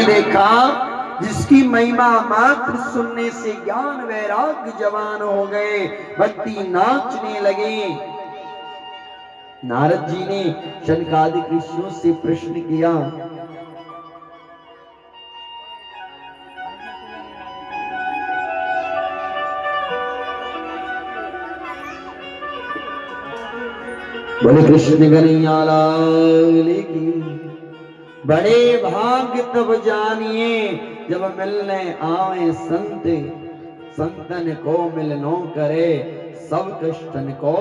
देखा जिसकी महिमा मात्र सुनने से ज्ञान वैराग्य जवान हो गए, भक्ति नाचने लगे। नारद जी ने शनकादिक ऋषियों से प्रश्न किया, बोले कृष्ण कन्हैया लाल की। बड़े भाग्य तब जानिए जब मिलने आवे संत, संतन को मिलनो करे सब कष्टन को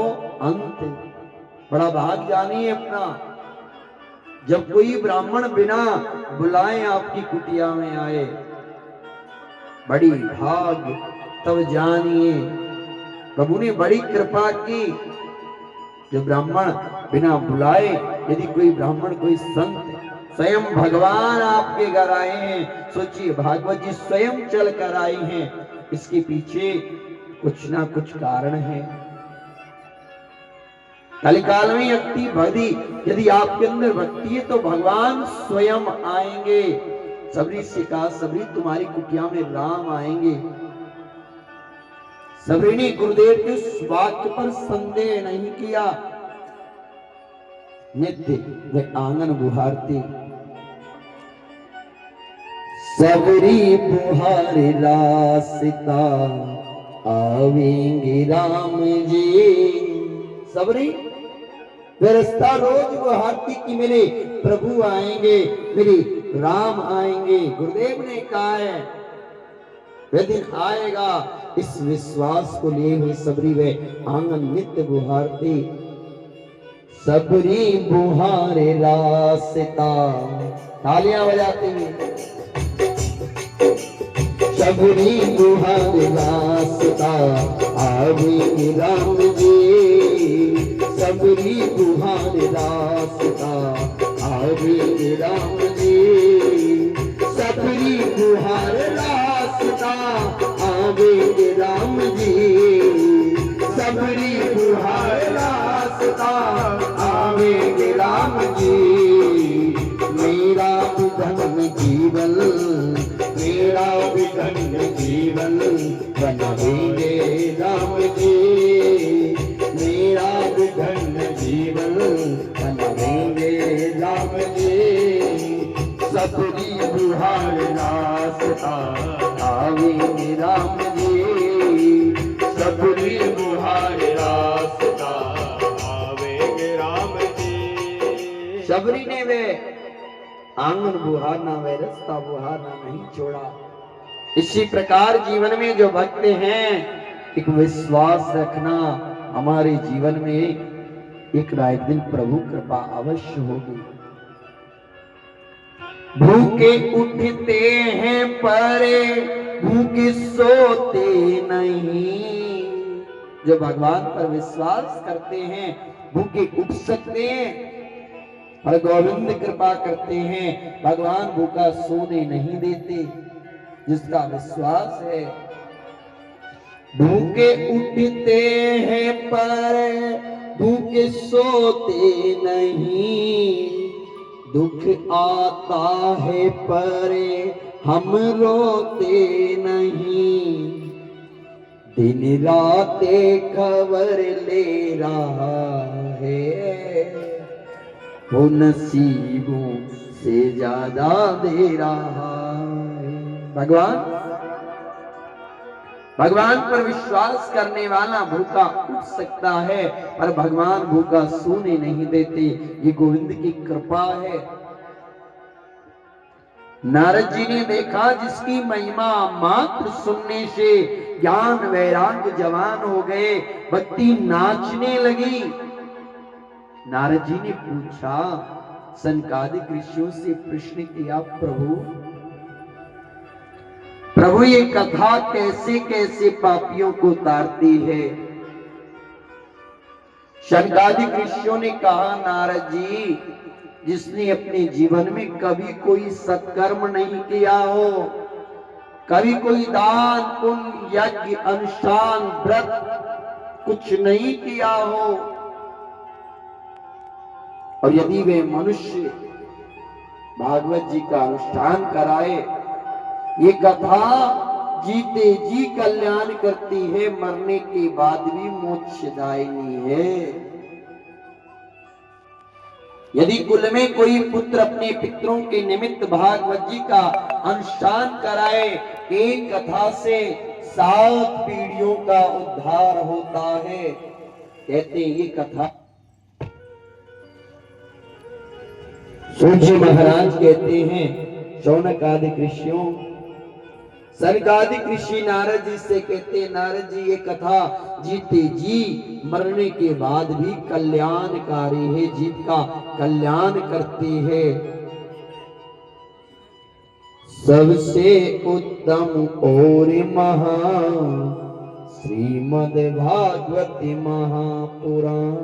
अंत। बड़ा भाग जानिए अपना, जब कोई ब्राह्मण बिना बुलाए आपकी कुटिया में आए। बड़ी भाग तब जानिए, प्रभु ने बड़ी कृपा की। जो ब्राह्मण बिना बुलाए, यदि कोई ब्राह्मण कोई संत स्वयं भगवान आपके घर आए हैं, सोचिए भागवत जी स्वयं चल कर आई हैं, इसके पीछे कुछ ना कुछ कारण है। कलिकाल में यदि आपके अंदर भक्ति है तो भगवान स्वयं आएंगे। सबरी से कहा, सबरी तुम्हारी कुटिया में राम आएंगे। सबरी ने गुरुदेव के उस वाक्य पर संदेह नहीं किया। नित्य वे आंगन बुहारती, सबरी बुहार रास्ता आवेंगे राम जी। सबरी वे रास्ता रोज बुहारती कि मेरे प्रभु आएंगे, मेरे राम आएंगे। गुरुदेव ने कहा है वे दिन आएगा, इस विश्वास को लिए हुए सबरी वे आंगन नित्य बुहारती। सबरी बुहारे रास्ता, तालियां बजाते हुए, सबरी बुहारे रास्ता आवेंगे राम जी। सबरी बुहारे रास्ता आवेंगे राम जी। सबरी बुहारे रास्ता आवेंगे राम जी। सबरी बुहारे रास्ता आवेंगे राम जी। मेरा विधन जीवन, मेरा विधन जीवन बनाएंगे राम जी। मेरा विधन जीवन बनाएंगे राम जी। सबरी बुहार रास्ता आवेंगे राम जी। सबरी बुहार रास्ता आवेंगे राम जी। सबरी ने वे आंगन बुहारना, वे रास्ता बुहारना नहीं छोड़ा। इसी प्रकार जीवन में जो भक्त हैं, एक विश्वास रखना, हमारे जीवन में एक ना एक दिन प्रभु कृपा अवश्य होगी। भूखे उठते हैं परे, भूखे सोते नहीं। जो भगवान पर विश्वास करते हैं भूखे उठ सकते हैं, और गोविंद कृपा करते हैं, भगवान भूखा सोने नहीं देते। जिसका विश्वास है, भूखे उठते हैं पर भूखे सोते नहीं। दुख आता है पर हम रोते नहीं। दिन रात खबर ले रहा है, वो नसीबों से ज्यादा दे रहा है। भगवान पर विश्वास करने वाला भूखा उठ सकता है, पर भगवान भूखा सोने नहीं देते। ये गोविंद की कृपा है। नारद जी ने देखा जिसकी महिमा मात्र सुनने से ज्ञान वैराग्य जवान हो गए, भक्ति नाचने लगी। नारद जी ने पूछा, सनकादिक ऋषियों से प्रश्न किया, प्रभु ये कथा कैसे कैसे पापियों को तारती है। शनकादिक ऋषियों ने कहा, नारद जी जिसने अपने जीवन में कभी कोई सत्कर्म नहीं किया हो, कभी कोई दान पुण्य यज्ञ अनुष्ठान व्रत कुछ नहीं किया हो, और यदि वे मनुष्य भागवत जी का अनुष्ठान कराए। ये कथा जीते जी कल्याण करती है, मरने के बाद भी मोक्षदायिनी है। यदि कुल में कोई पुत्र अपने पितरों के निमित्त भागवत जी का अनुष्ठान कराए, एक कथा से 7 पीढ़ियों का उद्धार होता है। कहते ये कथा सूर्य महाराज कहते हैं, शौनक आदि ऋषियों, सनकादिक ऋषि नारद जी से कहते, नारद जी ये कथा जीते जी मरने के बाद भी कल्याणकारी है, जीव का कल्याण करती है। सबसे उत्तम और महान श्रीमद् भागवती महापुराण।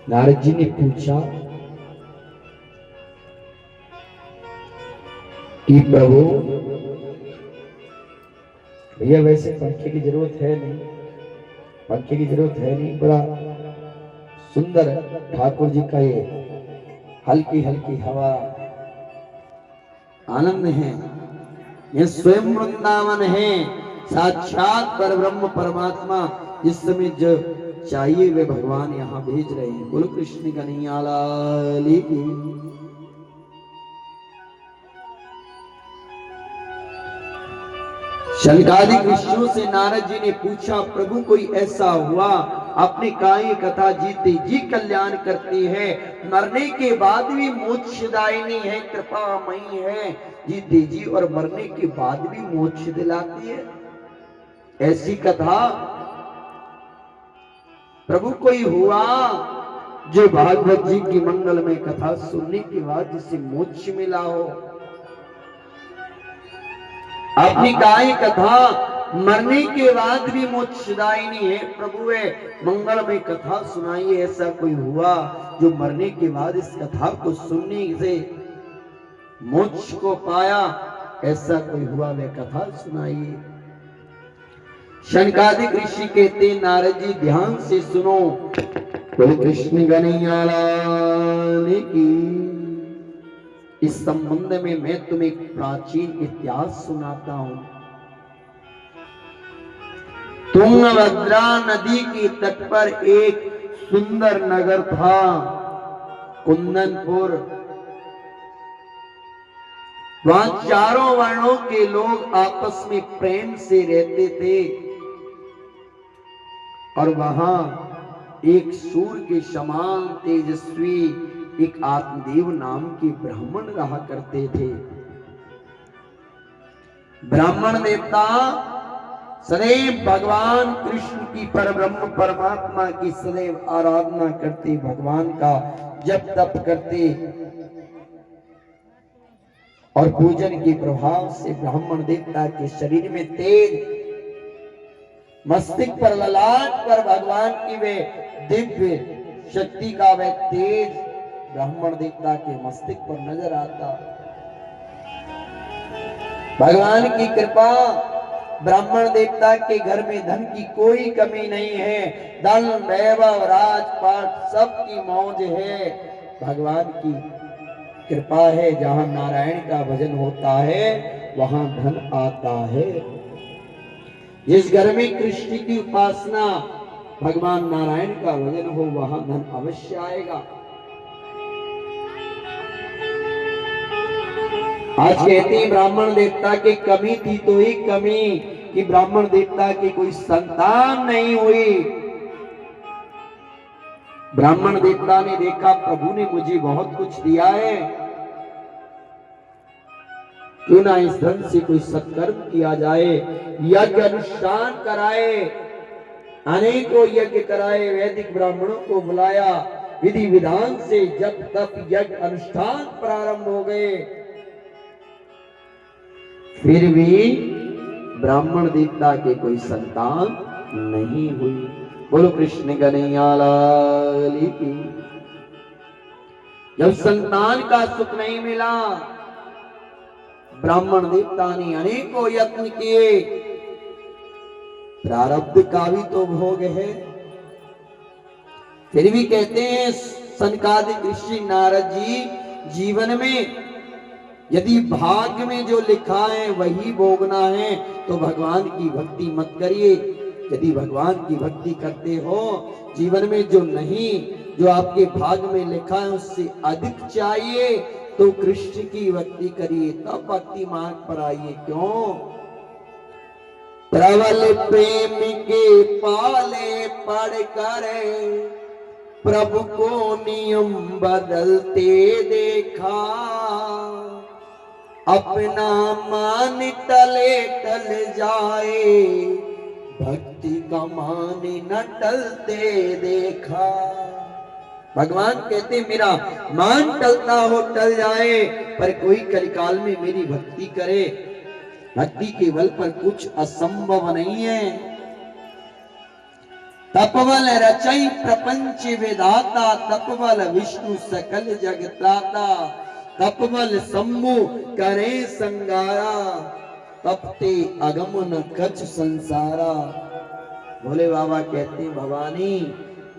नारद जी ने पूछा कि प्रभु भैया वैसे पंखे की जरूरत है नहीं, पंखे की जरूरत है नहीं, बड़ा सुंदर ठाकुर जी का ये हल्की हल्की हवा आनंद है। ये स्वयं वृंदावन है, साक्षात परब्रह्म परमात्मा जिस समय जो चाहिए वे भगवान यहाँ भेज रहे हैं। बोलो कृष्ण कन्हैया लाल की। शनकादिक ऋषियों से नारद जी ने पूछा, प्रभु कोई ऐसा हुआ, आपने कहा ये कथा जीते जी कल्याण करती है, मरने के बाद भी मोक्षदायिनी है, कृपामयी है, जीते जी और मरने के बाद भी मोक्ष दिलाती है, ऐसी कथा प्रभु कोई हुआ जो भागवत जी की मंगलमय कथा सुनने के बाद जिसे मोक्ष मिला हो? आपने कहा ये कथा मरने के बाद भी मोक्षदायिनी है, प्रभु है मंगलमय कथा सुनाइए, ऐसा कोई हुआ जो मरने के बाद इस कथा को सुनने से मोक्ष को पाया? ऐसा कोई हुआ वे कथा सुनाइए। शनकादिक ऋषि कहते, नारद जी ध्यान से सुनो, बोले कृष्ण कन्हैया लाल की। इस संबंध में मैं तुम्हें एक प्राचीन इतिहास सुनाता हूं। तुंगभद्रा नदी के तट पर एक सुंदर नगर था, कुंदनपुर। वहां चारों वर्णों के लोग आपस में प्रेम से रहते थे और वहां एक सूर्य के समान तेजस्वी एक आत्मदेव नाम के ब्राह्मण रहा करते थे। ब्राह्मण देवता सदैव भगवान कृष्ण की परब्रह्म परमात्मा की सदैव आराधना करते, भगवान का जप तप करते और पूजन के प्रभाव से ब्राह्मण देवता के शरीर में तेज, मस्तिष्क पर ललाट पर भगवान की वे दिव्य शक्ति का वे तेज ब्राह्मण देवता के मस्तिष्क पर नजर आता। भगवान की कृपा, ब्राह्मण देवता के घर में धन की कोई कमी नहीं है, धन वैभव राजपाट सबकी मौज है। भगवान की कृपा है, जहां नारायण का भजन होता है वहां धन आता है। जिस घर में कृष्ण की उपासना, भगवान नारायण का भजन हो, वहां धन अवश्य आएगा। आज कहते हैं ब्राह्मण देवता की कमी थी, तो ही कमी कि ब्राह्मण देवता की कोई संतान नहीं हुई। ब्राह्मण देवता ने देखा प्रभु ने मुझे बहुत कुछ दिया है, क्यों ना इस धन से कोई सत्कर्म किया जाए, यज्ञ अनुष्ठान कराए, अनेकों यज्ञ कराए, वैदिक ब्राह्मणों को बुलाया, विधि विधान से जब तक यज्ञ अनुष्ठान प्रारंभ हो गए, फिर भी ब्राह्मण देवता के कोई संतान नहीं हुई। बोलो कृष्ण कन्हैया लाल की। जब संतान का सुख नहीं मिला, ब्राह्मण देवता ने अनेकों यत्न किए, प्रारब्ध का भी तो भोग है। फिर भी कहते हैं सनकादिक ऋषि नारद जी, जीवन में यदि भाग्य में जो लिखा है वही भोगना है तो भगवान की भक्ति मत करिए। यदि भगवान की भक्ति करते हो, जीवन में जो नहीं, जो आपके भाग्य में लिखा है उससे अधिक चाहिए, तो कृष्ण की भक्ति करिए, तब भक्ति मार्ग पर आइए। क्यों? प्रबल प्रेम के पाले पड़ कर प्रभु को नियम बदलते देखा, अपना मान टले टल जाए, भक्ति का मान न टलते देखा। भगवान कहते मेरा मान टलता हो टल जाए, पर कोई कलिकाल में मेरी भक्ति करे। भक्ति के बल पर कुछ असंभव नहीं है। तपबल रचई प्रपंच विधाता, तपबल विष्णु सकल जग त्राता, तपबल शंभु करे संगारा, तपते अगमन कछ संसारा। भोले बाबा कहते भवानी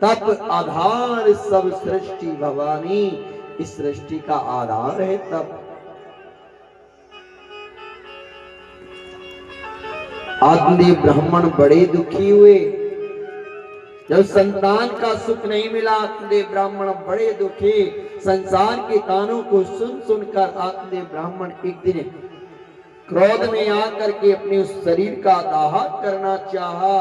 तप आधार सब सृष्टि, भवानी इस सृष्टि का आधार है तप। आत्मदेव ब्राह्मण बड़े दुखी हुए जब संतान का सुख नहीं मिला। आत्मदेव ब्राह्मण बड़े दुखी, संसार के तानों को सुन सुनकर आत्मदेव ब्राह्मण एक दिन क्रोध में आकर के अपने उस शरीर का दाह करना चाहा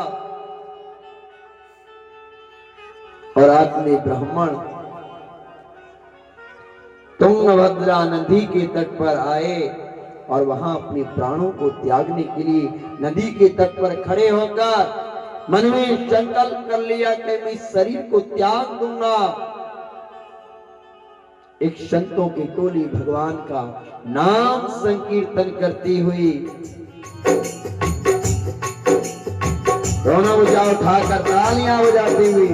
और आत्मदेव ब्राह्मण तुंगभद्रा नदी के तट पर आए और वहां अपने प्राणों को त्यागने के लिए नदी के तट पर खड़े होकर मन में संकल्प कर लिया कि मैं इस शरीर को त्याग दूंगा। एक संतों की टोली भगवान का नाम संकीर्तन करती हुई दोनों बजा उठाकर तालियां बजाती हुई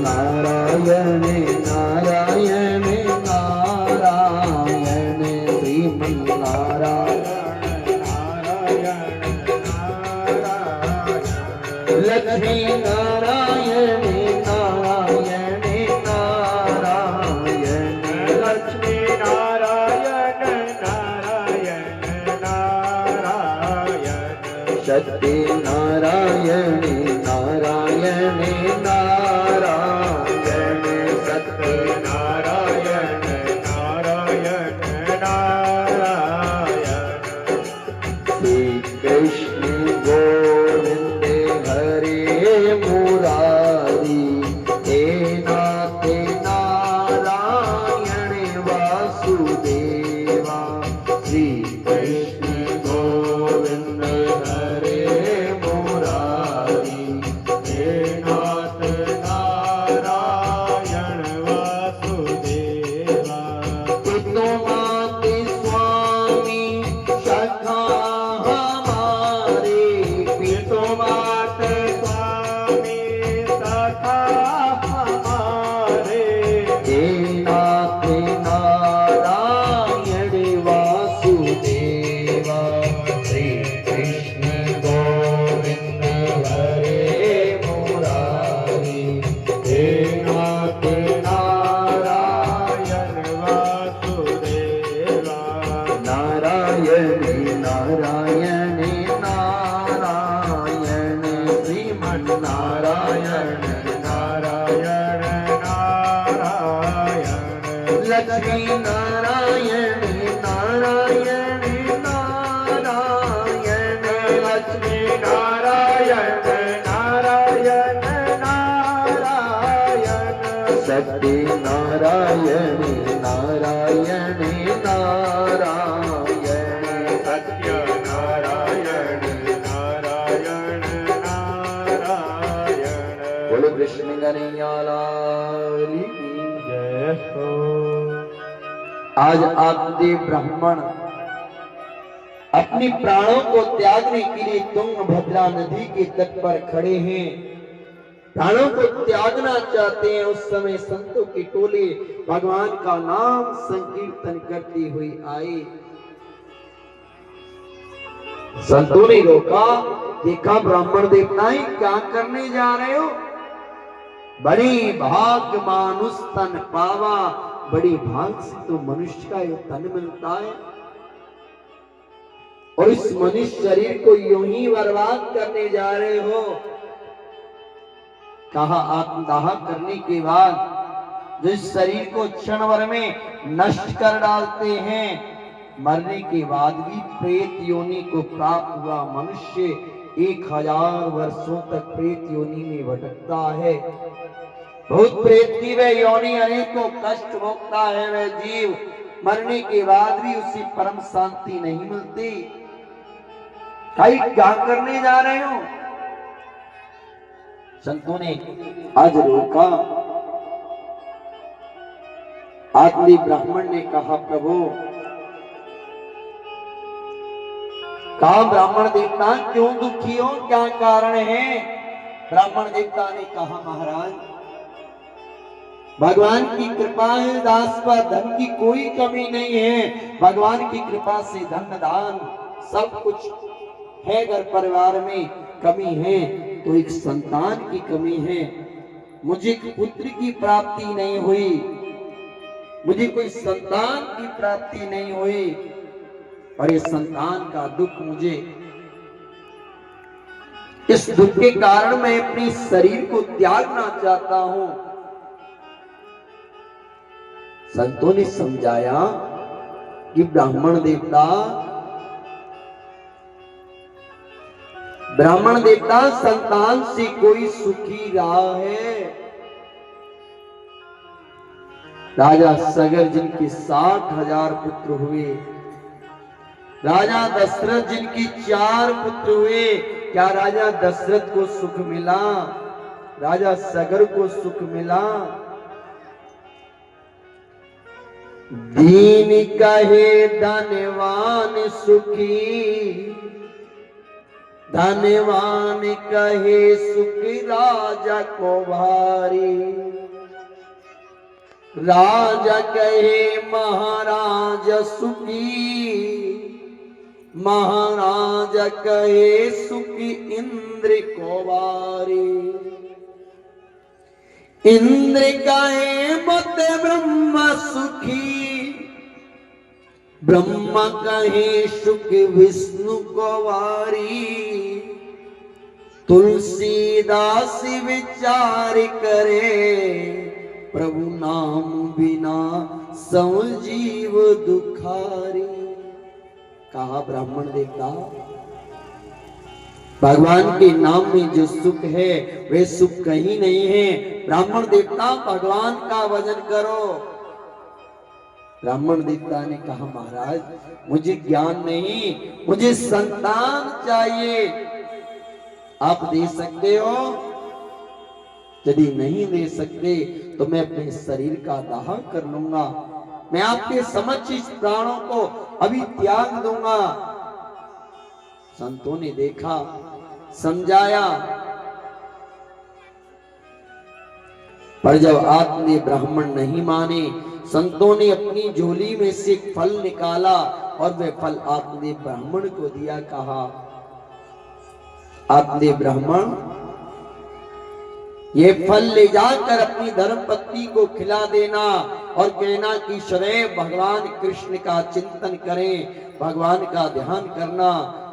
नारायण नारायण नारायण श्रीमन नारायण लक्ष्मी नारायण नारायण नारायण लक्ष्मी नारायण नारायण नारायण सत्य नारायण नारायण नारायण सत्य नारायण नारायण नारायण श्री कृष्ण गोविंद हरे मुरारी हे नाथ नारायण वासुदेवा। श्री कृष्ण गोविंद हरे मुरारी हे नाथ नारायण वासुदेवा। पितुमाते स्वामी सखा हमारे, पितुमाते स्वामी सखा हमारे हे नाथ नारायण वासुदेवा। श्री कृष्ण गोविंद हरे मुरारी हे नाथ नारायण वासुदेवा। नारायण नारायण नारायण श्रीमन नारायण नारायण नारायण लक्ष्मी नारायण नारायण नारायण लक्ष्मी नारायण नारायण नारायण सत्य नारायण नारायण नारायण सत्य नारायण नारायण नारायण। बोलो कृष्ण कन्हैया लाल की जय हो। आज आत्मदेव ब्राह्मण अपनी प्राणों को त्यागने के लिए तुंगभद्रा नदी के तट पर खड़े हैं, प्राणों को त्यागना चाहते हैं। उस समय संतों की टोली भगवान का नाम संकीर्तन करती हुई आई। संतों ने रोका, देखा ब्राह्मण देवताएं क्या करने जा रहे हो? बड़ी भाग्य मानुष तन पावा, बड़ी भाग से तो मनुष्य का ये तन मिलता है, और इस मनुष्य शरीर को यूं ही बर्बाद करने जा रहे हो। कहा आत्मदाह करने के बाद जो इस शरीर को क्षण भर में नष्ट कर डालते हैं, मरने के बाद भी प्रेत योनि को प्राप्त हुआ मनुष्य 1000 वर्षों तक प्रेत योनि में भटकता है। बहुत प्रेत की वह योनि अनेकों कष्ट भोगता है वह जीव, मरने के बाद भी उसे परम शांति नहीं मिलती। भाई क्या करने जा रहे हो? संतों ने आज रोका। आदमी ब्राह्मण ने कहा प्रभु, कहा ब्राह्मण देवता क्यों दुखी हो, क्या कारण है? ब्राह्मण देवता ने कहा महाराज भगवान की कृपा है, दास पर धन की कोई कमी नहीं है। भगवान की कृपा से धन दान सब कुछ है, घर परिवार में कमी है तो एक संतान की कमी है। मुझे पुत्र की प्राप्ति नहीं हुई, मुझे कोई संतान की प्राप्ति नहीं हुई, और ये संतान का दुख मुझे, इस दुख के कारण मैं अपने शरीर को त्यागना चाहता हूं। संतों ने समझाया कि ब्राह्मण देवता संतान से कोई सुखी रहा है। राजा सगर जिनके 60,000 पुत्र हुए, राजा दशरथ जिनके 4 पुत्र हुए, क्या राजा दशरथ को सुख मिला? राजा सगर को सुख मिला? दीन कहे धनवान सुखी, धनवान कहे सुखी राजा को भारी। राजा कहे महाराज सुखी, महाराज कहे सुखी इंद्र को भारी। इंद्र कहे मत ब्रह्म सुखी, ब्रह्मा कहे सुख विष्णु को वारी। तुलसीदास विचार करे, प्रभु नाम बिना संजीव दुखारी। कहा ब्राह्मण देवता भगवान के नाम में जो सुख है वे सुख कहीं नहीं है। ब्राह्मण देवता भगवान का भजन करो। ब्राह्मण देवता ने कहा महाराज मुझे ज्ञान नहीं, मुझे संतान चाहिए, आप दे सकते हो? यदि नहीं दे सकते तो मैं अपने शरीर का दाह कर लूंगा, मैं आपके समक्ष इस प्राणों को अभी त्याग दूंगा। संतों ने देखा, समझाया, पर जब आपने ब्राह्मण नहीं माने, संतों ने अपनी झोली में से फल निकाला और वह फल आपने ब्राह्मण को दिया। कहा आपने ब्राह्मण ये फल ले जाकर अपनी धर्मपत्नी को खिला देना और कहना कि सदैव भगवान कृष्ण का चिंतन करें, भगवान का ध्यान करना।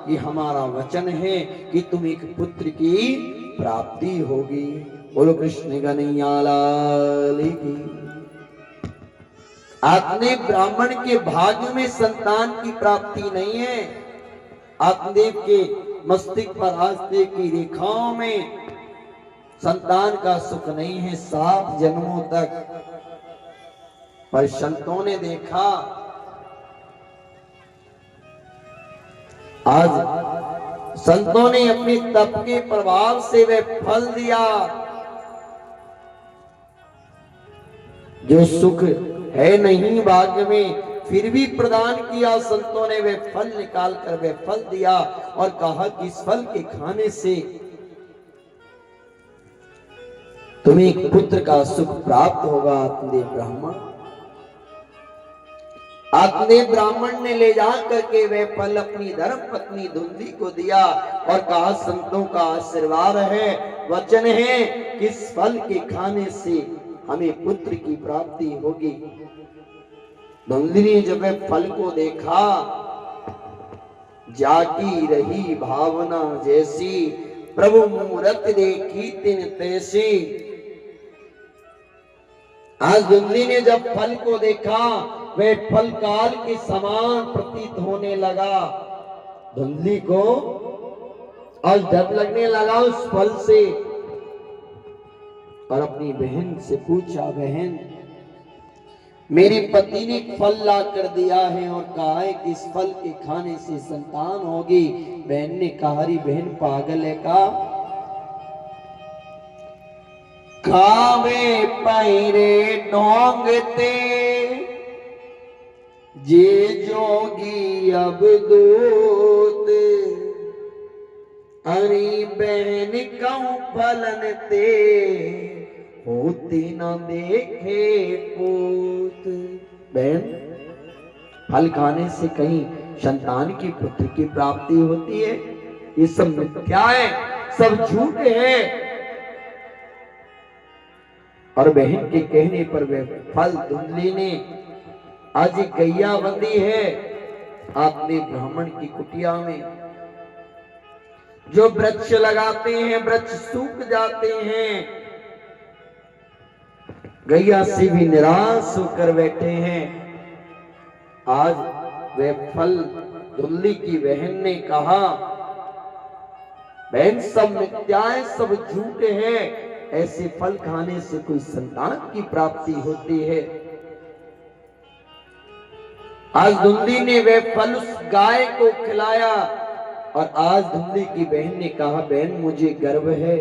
ये हमारा वचन है कि तुम एक पुत्र की प्राप्ति होगी। बोलो कृष्ण कन्हैया लाल की। आपने ब्राह्मण के भाग्य में संतान की प्राप्ति नहीं है। आत्मदेव के मस्तिष्क पर आस्ते की रेखाओं में संतान का सुख नहीं है 7 जन्मों तक। पर संतों ने देखा, आज संतों ने अपने तप के प्रभाव से वह फल दिया जो सुख है नहीं भाग्य में, फिर भी प्रदान किया। संतों ने वह फल निकाल कर वह फल दिया और कहा कि इस फल के खाने से तुम्हें एक पुत्र का सुख प्राप्त होगा। आत्मदेव ब्राह्मण ने ले जा करके वह फल अपनी धर्म पत्नी धुंधी को दिया और कहा संतों का आशीर्वाद है, वचन है किस फल के खाने से हमें पुत्र की प्राप्ति होगी। धुंधली ने जब फल को देखा, जागी रही भावना जैसी, प्रभु मूरत देखी तिन तैसी। आज धुंधली ने जब फल को देखा, वह फल काल के समान प्रतीत होने लगा। धुंधली को आज डर लगने लगा उस फल से, और अपनी बहन से पूछा, बहन मेरे पति ने फल ला कर दिया है और कहा है कि इस फल के खाने से संतान होगी। बहन ने कहा, अरे बहन पागल है का, खावे पैरे ढोंगते जे जोगी अब दूत, अरे बहन कहूं फलन ते होती न देखे पूत। बहन, फल खाने से कहीं संतान की पुत्र की प्राप्ति होती है? ये सब मिथ्या है, सब झूठ है। और बहन के कहने पर वह फल धुंधली ने आज गैया बंदी है आपने ब्राह्मण की कुटिया में। जो वृक्ष लगाते हैं वृक्ष सूख जाते हैं, गैया से भी निराश होकर बैठे हैं। आज वह फल धुंधली की बहन ने कहा, बहन सब मिथ्याएं, सब झूठ है, ऐसे फल खाने से कोई संतान की प्राप्ति होती है। आज धुंधली ने वह फल उस गाय को खिलाया, और आज धुंधली की बहन ने कहा, बहन मुझे गर्व है